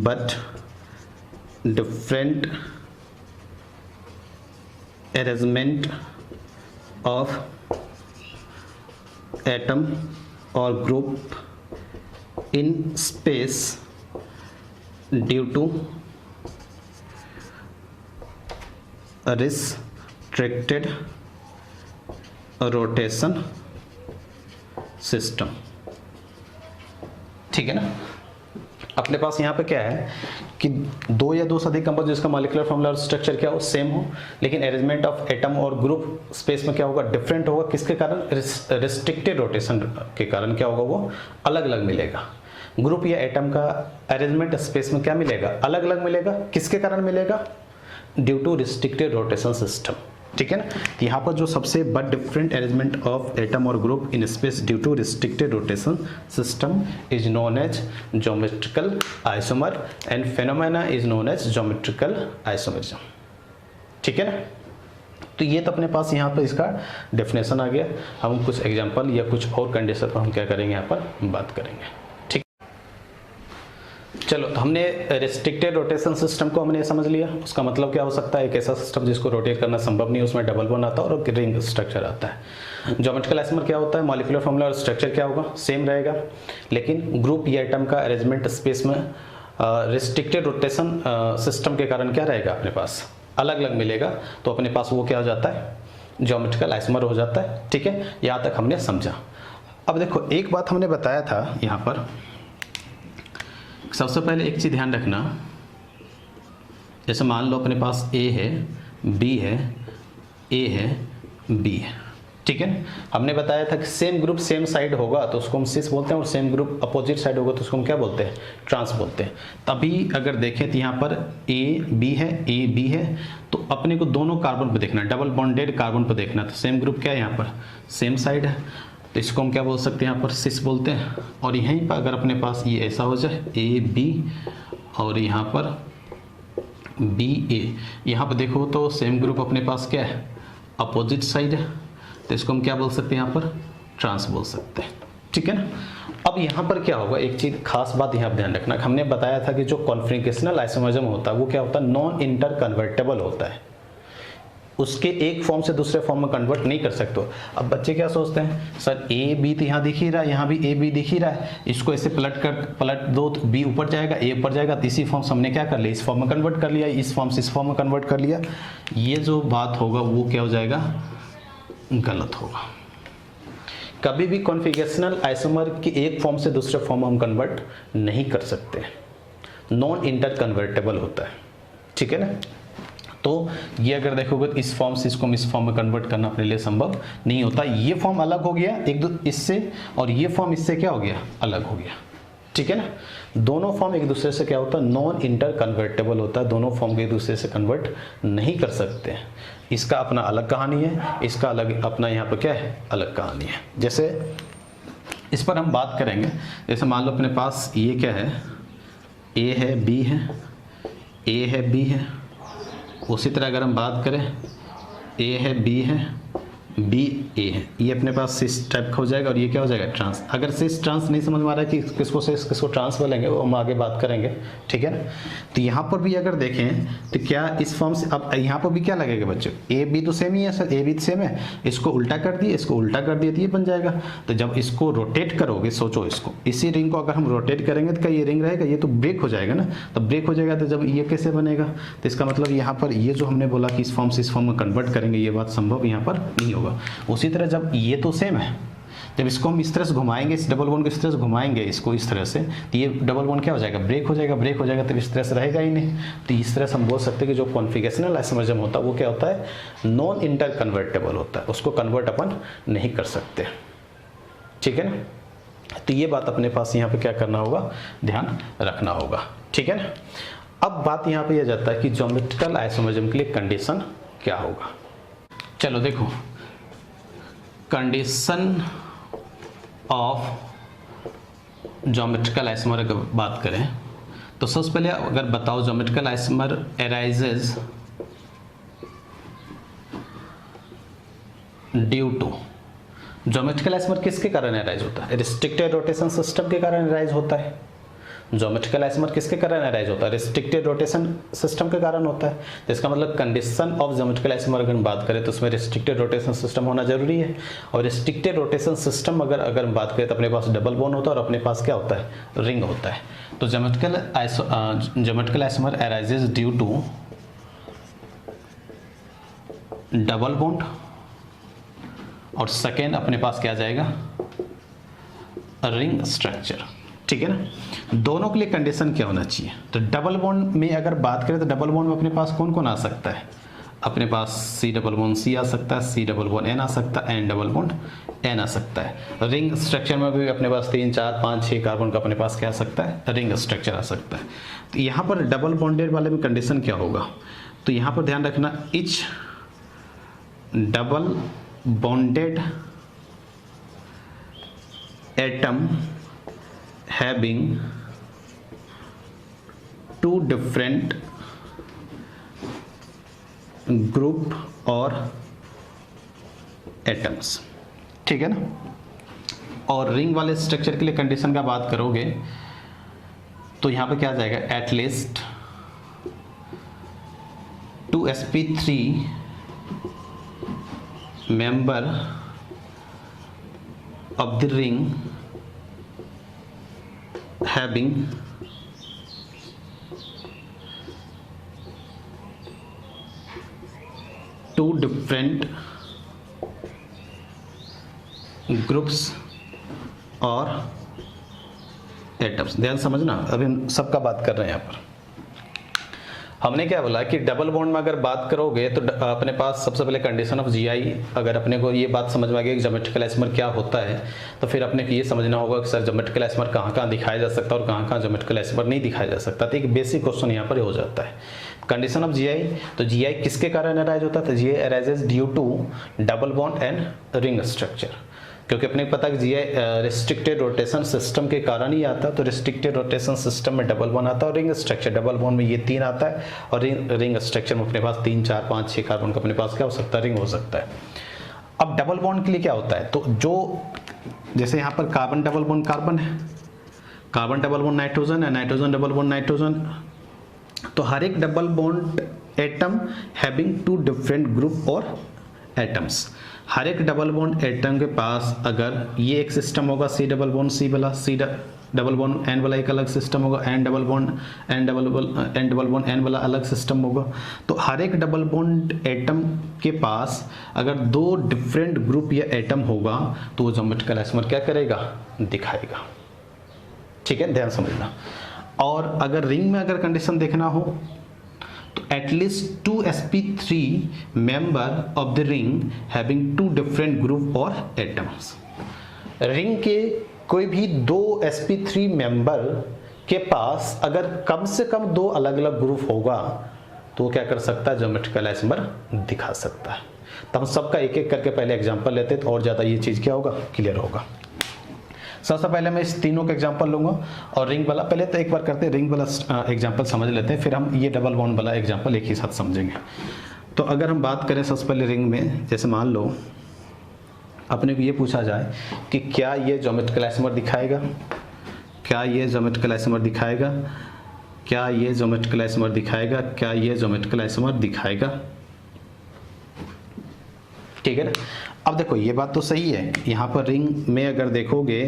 but different arrangement of atom or group in space due to a restricted rotation system, ठीक है ना। अपने पास यहाँ पे क्या है कि 2 या 2 से अधिक कंपाउंड जिसका मॉलिक्यूलर फॉर्मूला और स्ट्रक्चर क्या हो, सेम हो, लेकिन अरेंजमेंट ऑफ एटम और ग्रुप स्पेस में क्या होगा, डिफरेंट होगा, किसके कारण, रिस्ट्रिक्टेड रोटेशन के कारण क्या होगा, वो अलग अलग मिलेगा। ग्रुप या एटम का अरेंजमेंट स्पेस में क्या मिलेगा, अलग अलग मिलेगा, किसके कारण मिलेगा, due to restricted rotation system, ठीक है ना। तो यहाँ पर जो सबसे बड़ा डिफरेंट अरेंजमेंट ऑफ एटम और group in space due to restricted rotation system is known as geometrical isomer and phenomena is known as geometrical isomerism, ठीक है ना। तो ये तो अपने पास यहाँ पर इसका डेफिनेशन आ गया। हम कुछ एग्जांपल या कुछ और कंडीशन पर हम क्या करेंगे, यहाँ पर बात करेंगे। चलो, तो हमने रेस्ट्रिक्टेड रोटेशन सिस्टम को हमने समझ लिया। उसका मतलब क्या हो सकता है, एक ऐसा सिस्टम जिसको रोटेट करना संभव नहीं, उसमें डबल बॉन्ड आता है और रिंग स्ट्रक्चर आता है। ज्योमेट्रिकल आइसोमर क्या होता है, मॉलिक्यूलर फॉर्मूला और स्ट्रक्चर क्या होगा, सेम रहेगा, लेकिन ग्रुप या एटम का अरेंजमेंट स्पेस में रेस्ट्रिक्टेड रोटेशन सिस्टम के कारण क्या रहेगा, अपने पास अलग अलग मिलेगा। तो अपने पास वो क्या हो जाता है, ज्योमेट्रिकल आइसोमर हो जाता है, ठीक है। यहाँ तक हमने समझा। अब देखो, एक बात हमने बताया था यहाँ पर, सबसे पहले एक चीज़ ध्यान रखना, जैसे मान लो अपने पास ए है, बी है, ए है, बी है, ठीक है। हमने बताया था कि सेम ग्रुप सेम साइड होगा तो उसको हम सिस बोलते हैं, और सेम ग्रुप अपोजिट साइड होगा तो उसको हम क्या बोलते हैं, ट्रांस बोलते हैं। तभी अगर देखें तो यहाँ पर ए बी है, ए बी है, तो अपने को दोनों कार्बन पर देखना, डबल बॉन्डेड कार्बन पर देखना, तो सेम ग्रुप क्या है, यहाँ पर सेम साइड है, तो इसको हम क्या बोल सकते हैं, यहाँ पर सिस बोलते हैं। और यहीं पर अगर अपने पास ये ऐसा हो जाए, ए बी और यहाँ पर बी ए, यहाँ पर देखो तो सेम ग्रुप अपने पास क्या है, अपोजिट साइड है, तो इसको हम क्या बोल सकते हैं, यहाँ पर ट्रांस बोल सकते हैं, ठीक है ना। अब यहाँ पर क्या होगा, एक चीज़ खास बात यहाँ पर ध्यान रखना, हमने बताया था कि जो कॉन्फिगरेशनल आइसोमरिज्म होता है वो क्या होता है, नॉन इंटर कन्वर्टेबल होता है, उसके एक फॉर्म से दूसरे फॉर्म में कन्वर्ट नहीं कर सकते। अब बच्चे क्या सोचते हैं, सर ए बी तो यहाँ दिख ही रहा है, यहाँ भी ए बी दिख ही रहा है, इसको ऐसे पलट दो तो बी ऊपर जाएगा, ए ऊपर जाएगा, तो इसी फॉर्म से हमने क्या कर लिया, इस फॉर्म में कन्वर्ट कर लिया, इस फॉर्म से इस फॉर्म में कन्वर्ट कर लिया। ये जो बात होगा वो क्या हो जाएगा, गलत होगा। कभी भी कॉन्फिगरेशनल आइसोमर की एक फॉर्म से दूसरे फॉर्म में हम कन्वर्ट नहीं कर सकते, नॉन इंटर कन्वर्टेबल होता है, ठीक है ना। तो ये अगर देखोगे तो इस फॉर्म से इसको हम इस फॉर्म में कन्वर्ट करना अपने लिए संभव नहीं होता। ये फॉर्म अलग हो गया एक दो इससे, और ये फॉर्म इससे क्या हो गया, अलग हो गया, ठीक है ना। दोनों फॉर्म एक दूसरे से क्या होता है, नॉन इंटर कन्वर्टेबल होता है, दोनों फॉर्म एक दूसरे से कन्वर्ट नहीं कर सकते हैं। इसका अपना अलग कहानी है, इसका अलग अपना यहाँ पर क्या है, अलग कहानी है। जैसे इस पर हम बात करेंगे, जैसे मान लो अपने पास ये क्या है, ए है, बी है, ए है, बी है। उसी तरह अगर हम बात करें, ए है, बी है, बी ए है, ये अपने पास सिस टाइप का हो जाएगा और ये क्या हो जाएगा, ट्रांस। अगर सिस ट्रांस नहीं समझ में आ रहा है कि किसको सिस किसको ट्रांस बोलेंगे, वो हम आगे बात करेंगे, ठीक है ना। तो यहाँ पर भी अगर देखें तो क्या इस फॉर्म से, अब यहाँ पर भी क्या लगेगा बच्चों, ए बी तो सेम ही है सर, ए बी सेम है, इसको उल्टा कर दिए, इसको उल्टा कर दिए तो ये बन जाएगा। तो जब इसको रोटेट करोगे, सोचो इसको, इसी रिंग को अगर हम रोटेट करेंगे तो क्या ये रिंग रहेगा, ये तो ब्रेक हो जाएगा ना। तो ब्रेक हो जाएगा तो जब ये कैसे बनेगा, तो इसका मतलब यहाँ पर ये जो हमने बोला कि इस फॉर्म से इस फॉर्म में कन्वर्ट करेंगे, ये बात संभव यहाँ पर नहीं होगा। उसी तरह जब ये तो सेम है, जब इसको हम इस तरह से घुमाएंगे, इस डबल बॉन्ड को इस तरह से घुमाएंगे, इसको इस तरह से, तो ये डबल बॉन्ड क्या हो जाएगा, ब्रेक हो जाएगा, ब्रेक हो जाएगा, तो इस तरह से रहेगा ही नहीं। तो इस तरह से हम बोल सकते हैं कि जो कॉन्फिगरेशनल आइसोमरिज्म होता है वो क्या होता है, नॉन इंटर कन्वर्टेबल होता है, उसको कन्वर्ट अपन नहीं कर सकते, ठीक है ना। तो ये बात अपने पास यहाँ पे क्या करना होगा, ध्यान रखना होगा, ठीक है ना। अब बात यहाँ पे यह जाता है कि ज्योमेट्रिकल आइसोमरिज्म के लिए कंडीशन क्या होगा। चलो देखो, कंडीशन ऑफ ज्योमेट्रिकल आइसोमर अगर बात करें तो सबसे पहले अगर बताओ, geometrical isomer arises due to, geometrical isomer किसके कारण अराइज होता है, रिस्ट्रिक्टेड रोटेशन सिस्टम के कारण अराइज होता है। ज्योमेट्रिकल आइसोमर किसके कारण अराइज होता है, रिस्ट्रिक्टेड रोटेशन सिस्टम के कारण होता है। तो इसका मतलब कंडीशन ऑफ ज्योमेट्रिकल आइसोमर अगर हम बात करें तो उसमें रिस्ट्रिक्टेड रोटेशन सिस्टम होना जरूरी है। और रिस्ट्रिक्टेड रोटेशन सिस्टम अगर हम बात करें तो अपने पास डबल बॉन्ड होता है और अपने पास क्या होता है, रिंग होता है। तो geometrical isomer arises due to double bond, और सेकेंड अपने पास क्या आ जाएगा, रिंग स्ट्रक्चर, ठीक है ना। दोनों के लिए कंडीशन क्या होना चाहिए, तो डबल बॉन्ड में अगर बात करें तो डबल बॉन्ड में अपने पास कौन कौन आ सकता है, अपने पास सी डबल बॉन्ड सी आ सकता है, सी डबल बॉन्ड एन आ सकता है, एन डबल बॉन्ड एन आ सकता है। रिंग स्ट्रक्चर में भी अपने पास 3 4 5 6 कार्बन का अपने पास क्या आ सकता है, रिंग स्ट्रक्चर आ सकता है। तो यहाँ पर डबल बॉन्डेड वाले में कंडीशन क्या होगा, तो यहाँ पर ध्यान रखना, etch double bonded atom having 2 different group और atoms, ठीक है ना। और रिंग वाले स्ट्रक्चर के लिए कंडीशन का बात करोगे तो यहां पे क्या आ जाएगा, at least 2sp3 member of the ring having two different groups और एटम्स। ध्यान समझना, अभी हम सबका बात कर रहे हैं यहाँ पर। हमने क्या बोला कि डबल बॉन्ड में अगर बात करोगे तो अपने पास सबसे पहले कंडीशन ऑफ जीआई, अगर अपने को ये बात समझ में आ गई कि ज्योमेट्रिकल आइसोमर क्या होता है, तो फिर अपने को ये समझना होगा कि सर ज्योमेट्रिकल आइसोमर कहाँ कहाँ दिखाया जा सकता है और कहाँ कहाँ ज्योमेट्रिकल आइसोमर नहीं दिखाया जा सकता। तो एक बेसिक क्वेश्चन यहाँ पर हो जाता है, कंडीशन ऑफ जीआई। तो जीआई किसके कारण अराइज होता है, तो GI arises due to double bond and ring structure, क्योंकि अपने को पता है कि जीआई रिस्ट्रिक्टेड रोटेशन सिस्टम के कारण ही आता है। तो रिस्ट्रिक्टेड रोटेशन सिस्टम में डबल बॉन्ड आता है और रिंग स्ट्रक्चर, डबल बॉन्ड में ये 3 आता है और रिंग स्ट्रक्चर में अपने पास 3 4 5 6 कार्बन का अपने पास क्या हो सकता है, रिंग हो सकता है। अब डबल बॉन्ड के लिए क्या होता है, तो जो जैसे यहाँ पर कार्बन डबल बॉन्ड कार्बन है, कार्बन डबल बॉन्ड नाइट्रोजन है, नाइट्रोजन डबल बॉन्ड नाइट्रोजन, तो हर एक double bond atom having 2 different group और एटम्स। हर एक डबल बॉन्ड एटम के पास अगर ये एक सिस्टम होगा सी डबल बॉन्ड सी वाला, सी डबल बॉन्ड एन वाला एक अलग सिस्टम होगा, एन डबल बॉन्ड एन वाला अलग सिस्टम होगा। तो हर एक डबल बॉन्ड एटम के पास अगर 2 डिफरेंट ग्रुप या एटम होगा तो वो ज्योमेट्रिकल आइसोमर क्या करेगा, दिखाएगा, ठीक है, ध्यान समझना। और अगर रिंग में अगर कंडीशन देखना हो तो at least 2sp3 member of the ring having 2 different group और एटम्स। रिंग के कोई भी दो sp3 मेंबर के पास अगर कम से कम दो अलग अलग ग्रुप होगा तो क्या कर सकता है, ज्योमेट्रिकल आइसोमर दिखा सकता है। तो हम सबका एक एक करके पहले एग्जांपल लेते तो और ज़्यादा ये चीज़ क्या होगा, क्लियर होगा। सबसे पहले मैं इस तीनों का एग्जांपल लूंगा और रिंग वाला, पहले तो एक बार करते हैं रिंग वाला एग्जांपल समझ लेते हैं, फिर हम ये डबल बॉन्ड वाला एग्जांपल एक ही साथ समझेंगे। तो अगर हम बात करें सबसे पहले रिंग में, जैसे मान लो अपने को ये पूछा जाए कि क्या ये ज्योमेट्रिकल आइसोमर दिखाएगा, क्या ये ज्योमेट्रिकल आइसोमर दिखाएगा, क्या ये ज्योमेट्रिकल आइसोमर दिखाएगा, क्या ये ज्योमेट्रिकल आइसोमर दिखाएगा, ठीक है ना। अब देखो ये बात तो सही है, यहाँ पर रिंग में अगर देखोगे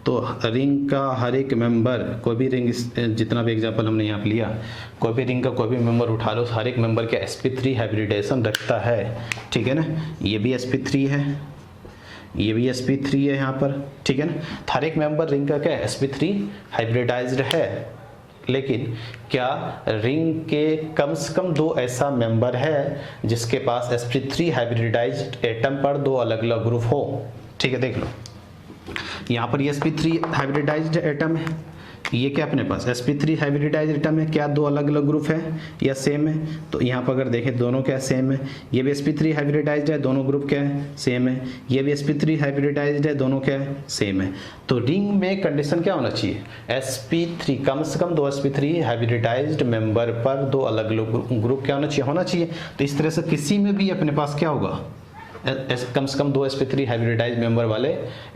तो रिंग का हर एक मेंबर, कोई भी रिंग, जितना भी एग्जांपल हमने यहाँ पे लिया, कोई भी रिंग का कोई भी मेंबर उठा लो, हर एक मेंबर के sp3 हाइब्रिडाइजेशन रखता है, ठीक है ना। ये भी sp3 है, ये भी sp3 है यहाँ पर, ठीक है ना। हर एक मेंबर रिंग का क्या है, sp3 हाइब्रिडाइज्ड है। लेकिन क्या रिंग के कम से कम दो ऐसा मेंबर है जिसके पास sp3 हाइब्रिडाइज्ड एटम पर दो अलग अलग ग्रुप हो, ठीक है। देख लो यहाँ पर ये sp3 हाइब्रिडाइज्ड एटम है, ये क्या अपने पास sp3 हाइब्रिडाइज्ड एटम है, क्या दो अलग अलग ग्रुप है या सेम है, तो यहाँ पर अगर देखें दोनों क्या सेम है। ये भी sp3 हाइब्रिडाइज्ड है, दोनों ग्रुप क्या है, सेम है। ये भी sp3 हाइब्रिडाइज्ड है, दोनों क्या है, सेम है। तो रिंग में कंडीशन क्या होना चाहिए, sp3 कम से कम दो sp3 हाइब्रिडाइज्ड मेंबर पर दो अलग अलग ग्रुप क्या होना चाहिए। तो इस तरह से किसी में भी अपने पास क्या होगा, कम से कम दो sp3 हाइब्रिडाइज्ड मेंबर वाले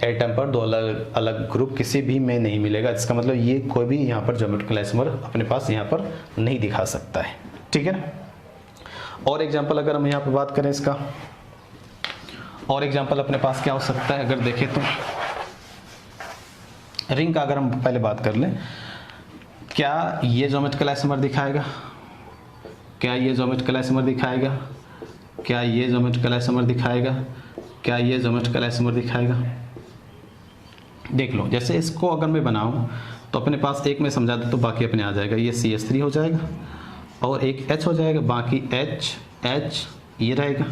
एटम पर दो अलग अलग ग्रुप किसी भी में नहीं मिलेगा। इसका मतलब ये कोई भी यहाँ पर ज्योमेट्रिकल आइसोमर अपने पास यहाँ पर नहीं दिखा सकता है, ठीक है ना। और एग्जांपल अगर हम यहाँ पर बात करें इसका, और एग्जांपल अपने पास क्या हो सकता है, अगर देखें तो रिंग का अगर हम पहले बात कर लें, क्या ये ज्योमेट्रिकल आइसोमर दिखाएगा, क्या ये ज्योमेट्रिकल आइसोमर दिखाएगा, क्या ये ज्योमेट्रिकल आइसोमर दिखाएगा, क्या ये ज्योमेट्रिकल आइसोमर दिखाएगा। देख लो जैसे इसको अगर मैं बनाऊं तो अपने पास एक में समझा दे तो बाकी अपने आ जाएगा, ये CH3 हो जाएगा और एक H हो जाएगा, बाकी H ये रहेगा।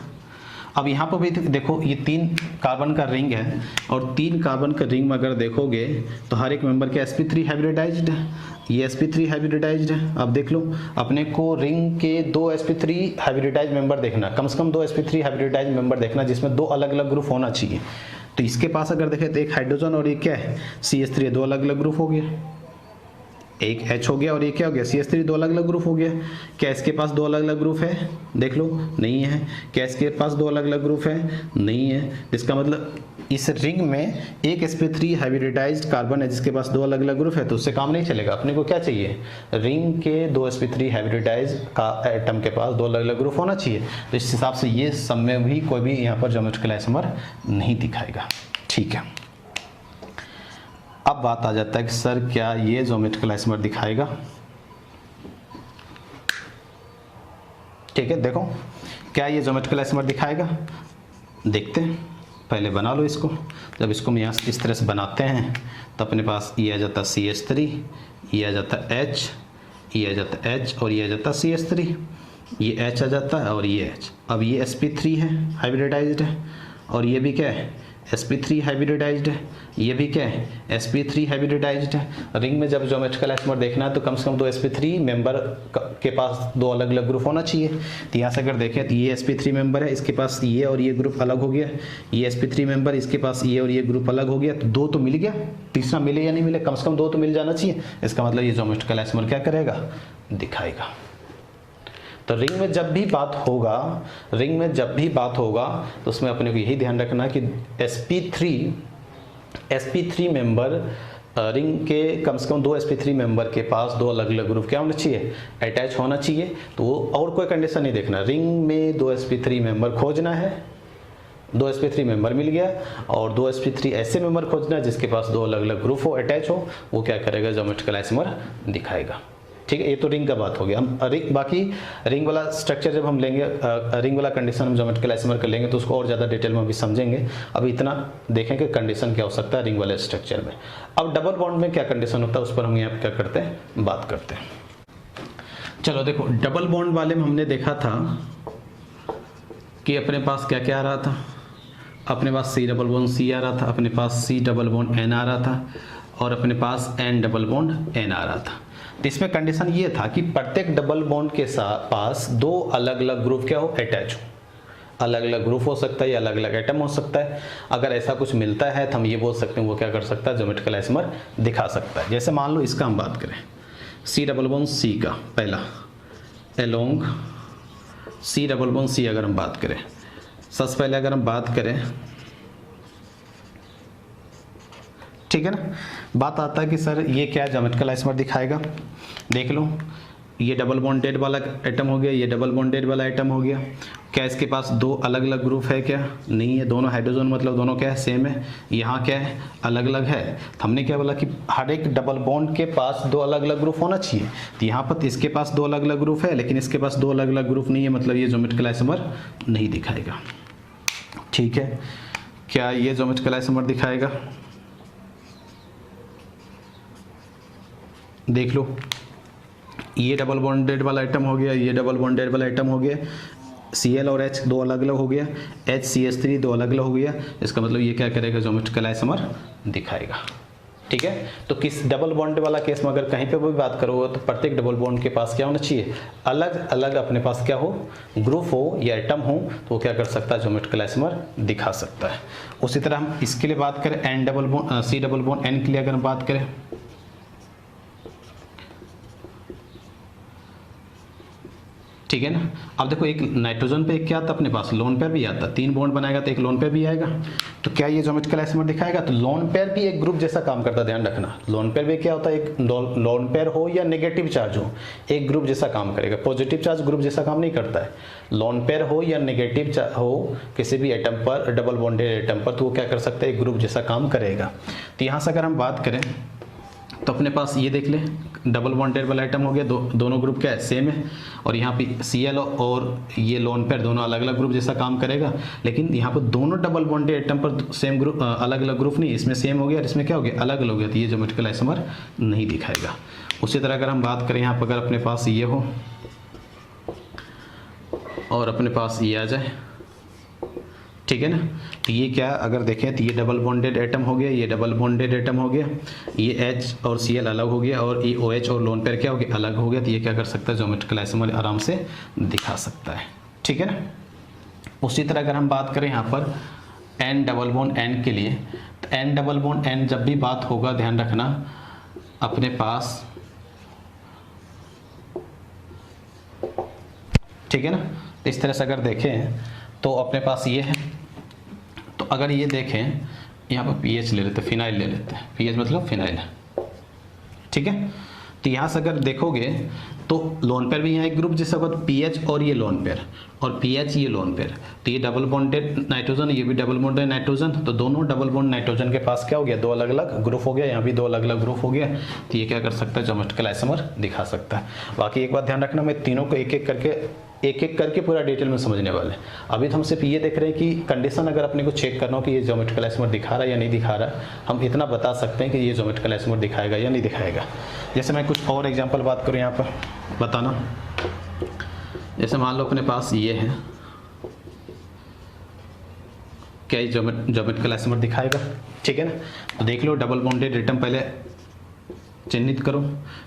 अब यहाँ पर भी देखो ये 3 कार्बन का रिंग है और 3 कार्बन का रिंग में अगर देखोगे तो हर एक मेंबर के sp3 हाइब्रिडाइज्ड है, ये sp3 हाइब्रिडाइज्ड है। अब देख लो अपने को रिंग के दो sp3 हाइब्रिडाइज्ड मेंबर देखना, कम से कम दो sp3 हाइब्रिडाइज्ड मेंबर देखना जिसमें दो अलग अलग ग्रुप होना चाहिए। तो इसके पास अगर देखें तो एक हाइड्रोजन और एक क्या है, CH3, दो अलग अलग ग्रुप हो गया, एक H हो गया और ये क्या हो गया, CH3, दो अलग अलग ग्रुप हो गया। क्या इसके पास दो अलग अलग ग्रुप है, देख लो नहीं है। क्या इसके पास दो अलग अलग ग्रुप है, नहीं है। इसका मतलब इस रिंग में एक sp3 हाइब्रिडाइज्ड कार्बन है जिसके पास दो अलग अलग ग्रुप है, तो उससे काम नहीं चलेगा। अपने को क्या चाहिए, रिंग के दो sp3 हाइब्रिडाइज्ड का एटम के पास दो अलग अलग ग्रुप होना चाहिए। तो इस हिसाब से ये सब में भी कोई भी यहाँ पर ज्योमेट्रिकल आइसोमर नहीं दिखाएगा, ठीक है। अब बात आ जाता है कि सर क्या ये ज्योमेट्रिकल आइसोमर दिखाएगा, ठीक है। देखो क्या ये ज्योमेट्रिकल आइसोमर दिखाएगा, देखते हैं। पहले बना लो इसको। जब इसको हम यहाँ इस तरह से बनाते हैं तो अपने पास ये आ जाता CH3, ये आ जाता H, ये आ जाता H और ये आ जाता CH3, ये H आ जाता है और ये H। अब ये sp3 है, हाइब्रिडाइज्ड है, और ये भी क्या है, sp3 हाइब्रिडाइज्ड है, ये भी क्या है, sp3 हाइब्रिडाइज्ड है। रिंग में जब ज्योमेट्रिकल आइसोमर देखना है तो कम से कम दो sp3 मेंबर के पास दो अलग अलग ग्रुप होना चाहिए। तो यहाँ से अगर देखें तो ये sp3 मेंबर है, इसके पास ये और ये ग्रुप अलग हो गया, ये sp3 मेंबर, इसके पास ये और ये ग्रुप अलग हो गया, तो दो तो मिल गया, तीसरा मिले या नहीं मिले, कम से कम दो तो मिल जाना चाहिए। इसका मतलब ये ज्योमेट्रिकल आइसोमर क्या करेगा, दिखाएगा। तो रिंग में जब भी बात होगा, रिंग में जब भी बात होगा तो उसमें अपने को यही ध्यान रखना कि sp3 मेंबर रिंग के कम से कम दो sp3 मेंबर के पास दो अलग अलग ग्रुप क्या होना चाहिए, अटैच होना चाहिए। तो वो और कोई कंडीशन नहीं देखना, रिंग में दो sp3 मेंबर खोजना है, दो sp3 मेंबर मिल गया, और दो sp3 ऐसे मेंबर खोजना है जिसके पास दो अलग अलग ग्रुप हो, अटैच हो, वो क्या करेगा, ज्योमेट्रिकल आइसोमर दिखाएगा, ठीक है। ये तो रिंग का बात हो गया। हम बाकी रिंग वाला स्ट्रक्चर जब हम लेंगे, रिंग वाला कंडीशन हम ज्योमेट्रिकल आइसोमर कर लेंगे तो उसको और ज़्यादा डिटेल में भी समझेंगे। अब इतना देखें कि कंडीशन क्या हो सकता है रिंग वाले स्ट्रक्चर में। अब डबल बॉन्ड में क्या कंडीशन होता है उस पर हम यहाँ क्या करते हैं, बात करते हैं। चलो देखो डबल बॉन्ड वाले में हमने देखा था कि अपने पास क्या क्या आ रहा था, अपने पास C डबल बॉन्ड C आ रहा था, अपने पास C डबल बॉन्ड N आ रहा था और अपने पास N डबल बॉन्ड N आ रहा था। तो इसमें कंडीशन ये था कि प्रत्येक डबल बॉन्ड के साथ पास दो अलग अलग ग्रुप क्या हो, अटैच हो। अलग अलग ग्रुप हो सकता है या अलग अलग एटम हो सकता है। अगर ऐसा कुछ मिलता है तो हम ये बोल सकते हैं वो क्या कर सकता है, ज्योमेट्रिकल आइसोमर दिखा सकता है। जैसे मान लो इसका हम बात करें, C डबल बॉन्ड C का पहला along C double bond C अगर हम बात करें, सबसे पहले अगर हम बात करें, ठीक है ना, बात आता है कि सर ये क्या ज्योमेट्रिकल आइसोमर दिखाएगा। देख लो, ये डबल बॉन्डेड वाला एटम हो गया, ये डबल बॉन्डेड वाला एटम हो गया। क्या इसके पास दो अलग अलग ग्रुप है क्या? नहीं है, दोनों हाइड्रोजन मतलब दोनों क्या है, सेम है। यहाँ क्या है, अलग अलग है। तो हमने क्या बोला कि हर एक डबल बॉन्ड के पास दो अलग अलग ग्रुप होना चाहिए। तो यहाँ पर इसके पास दो अलग अलग ग्रुप है, लेकिन इसके पास दो अलग अलग ग्रुप नहीं है, मतलब ये ज्योमेट्रिकल आइसोमर नहीं दिखाएगा। ठीक है, क्या ये ज्योमेट्रिकल आइसोमर दिखाएगा? देख लो, ये डबल बॉन्डेड वाला आइटम हो गया, ये डबल बॉन्डेड वाला आइटम हो गया, Cl और H दो अलग अलग हो गया, HCH3 दो अलग अलग हो गया। इसका मतलब ये क्या करेगा, ज्योमेट्रिकल आइसोमर दिखाएगा। ठीक है, तो किस डबल बॉन्ड वाला केस में अगर कहीं पे भी बात करोगे तो प्रत्येक डबल बॉन्ड के पास क्या होना चाहिए, अलग अलग अपने पास क्या हो, ग्रुप हो या एटम हो, तो वो क्या कर सकता है, ज्योमेट्रिकल आइसोमर दिखा सकता है। उसी तरह हम इसके लिए बात करें, N double bond C double bond N के लिए अगर हम बात करें, ठीक है ना। अब देखो, एक नाइट्रोजन पे एक क्या आता अपने पास, लोन पेयर भी आता। तीन बॉन्ड बनाएगा तो एक लोन पेयर भी आएगा। तो क्या ये ज्योमेट्रिकल आइसोमर दिखाएगा? तो लोन पेयर भी एक ग्रुप जैसा काम करता है, ध्यान रखना। लोन पेयर भी क्या होता है, एक लोन पेयर हो या नेगेटिव चार्ज हो, एक ग्रुप जैसा काम करेगा। पॉजिटिव चार्ज ग्रुप जैसा काम नहीं करता है। लोन पेयर हो या नेगेटिव हो किसी भी एटम पर, डबल बॉन्डेड एटम पर, तो वो क्या कर सकता है, एक ग्रुप जैसा काम करेगा। तो यहाँ से अगर हम बात करें तो अपने पास ये देख ले, डबल बॉन्डेड वाला आइटम हो गया, दोनों ग्रुप क्या है, सेम है। और यहाँ पे Cl और ये लोन पेयर दोनों अलग अलग ग्रुप जैसा काम करेगा। लेकिन यहाँ पर दोनों डबल बॉन्डेड आइटम पर सेम ग्रुप, अलग अलग ग्रुप नहीं, इसमें सेम हो गया और इसमें क्या हो गया, अलग अलग हो गया। तो ये ज्योमेट्रिकल आइसोमर नहीं दिखाएगा। उसी तरह अगर हम बात करें, यहाँ पर अगर अपने पास ये हो और अपने पास ये आ जाए, ठीक है ना, तो ये क्या, अगर देखें तो ये डबल बॉन्डेड एटम हो गया, ये डबल बॉन्डेड एटम हो गया, ये H और Cl अलग हो गया और ये OH और लोन पेयर क्या हो गया, अलग हो गया। तो ये क्या कर सकता है, ज्योमेट्रिकल आइसोमर आराम से दिखा सकता है। ठीक है ना। उसी तरह अगर हम बात करें यहाँ पर N डबल बॉन्ड N के लिए, तो N डबल बॉन्ड N जब भी बात होगा, ध्यान रखना अपने पास, ठीक है ना। तो इस तरह से अगर देखें तो अपने पास ये है। तो अगर ये देखें, यहाँ पर pH ले लेते हैं, फिनाइल ले लेते हैं, pH मतलब फिनाइल, ठीक है। तो यहाँ से अगर देखोगे तो लोन पेयर भी यहाँ एक ग्रुप जैसा होगा, pH और ये लोन पेयर, और pH ये लोन पेयर। तो ये डबल बॉन्डेड नाइट्रोजन, ये भी डबल बॉन्डेड नाइट्रोजन, तो दोनों डबल बॉन्ड नाइट्रोजन के पास क्या हो गया, दो अलग अलग ग्रुप हो गया, यहाँ भी दो अलग अलग ग्रुप हो गया। तो ये क्या कर सकता है, ज्योमेट्रिकल आइसोमर दिखा सकता है। बाकी एक बात ध्यान रखना, मैं तीनों को एक एक करके पूरा डिटेल में समझने वाले हैं। अभी तो हम सिर्फ ये देख रहे हैं कि कंडीशन अगर अपने को चेक करना हो कि ये ज्योमेट्रिकल आइसोमर दिखा रहा है या नहीं दिखा रहा, हम इतना बता सकते हैं कि ये ज्योमेट्रिकल आइसोमर दिखाएगा या नहीं दिखाएगा। जैसे मैं कुछ और एग्जांपल बात करूँ यहाँ पर, बताना। जैसे मान लो अपने पास ये है, क्या ये ज्योमेट्रिकल आइसोमर दिखाएगा, ठीक है ना। तो देख लो, डबल बॉन्डेड एटम पहले चिन्हित करो।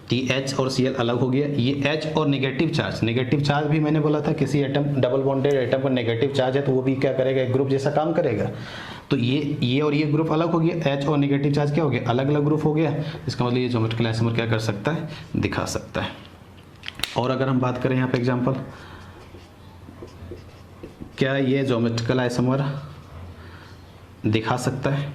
तो ये H और Cl अलग हो गया, ये H और नेगेटिव चार्ज भी मैंने बोला था, किसी एटम डबल बॉन्डेड एटम पर नेगेटिव चार्ज है तो वो भी क्या करेगा, एक ग्रुप जैसा काम करेगा। तो ये और ये ग्रुप अलग हो गया, H और नेगेटिव चार्ज क्या हो गया, अलग अलग ग्रुप हो गया। इसका मतलब ये ज्योमेट्रिकल आइसोमर क्या कर सकता है, दिखा सकता है। और अगर हम बात करें यहाँ पे एग्जाम्पल, क्या ये ज्योमेट्रिकल आइसोमर दिखा सकता है,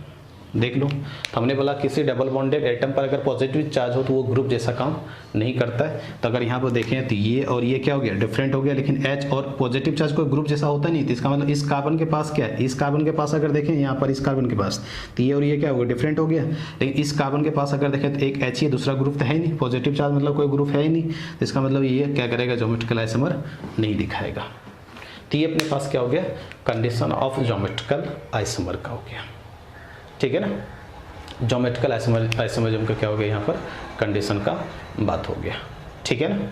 देख लो। तो हमने बोला किसी डबल बॉन्डेड एटम पर अगर पॉजिटिव चार्ज हो तो वो ग्रुप जैसा काम नहीं करता है। तो अगर यहाँ पर देखें तो ये और ये क्या हो गया, डिफरेंट हो गया, लेकिन H और पॉजिटिव चार्ज कोई ग्रुप जैसा होता नहीं। तो इसका मतलब इस कार्बन के पास क्या है, इस कार्बन के पास अगर देखें यहाँ पर, इस कार्बन के पास, तो ये और ये क्या हो गया, डिफरेंट हो गया। लेकिन इस कार्बन के पास अगर देखें तो एक H ही, दूसरा ग्रुप तो है ही नहीं, पॉजिटिव चार्ज मतलब कोई ग्रुप है ही नहीं। तो इसका मतलब ये क्या करेगा, ज्योमेट्रिकल आइसोमर नहीं दिखाएगा। तो ये अपने पास क्या हो गया, कंडीशन ऑफ ज्योमेट्रिकल आइसोमर का हो गया, ठीक है ना। ज्योमेट्रिकल आइसोमरिज्म का क्या हो गया, यहाँ पर कंडीशन का बात हो गया, ठीक है ना।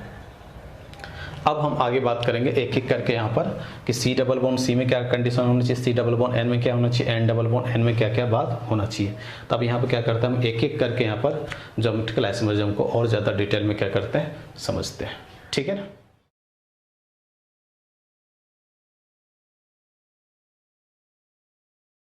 अब हम आगे बात करेंगे एक एक करके यहाँ पर कि सी डबल बॉन्ड सी में क्या कंडीशन होनी चाहिए, सी डबल बॉन्ड एन में क्या होना चाहिए, एन डबल बॉन्ड एन में क्या क्या बात होना चाहिए। तो अब यहाँ पर क्या करते हैं हम एक एक करके यहाँ पर ज्योमेट्रिकल आइसोमरिज्म को और ज़्यादा डिटेल में क्या करते हैं समझते हैं, ठीक है ना।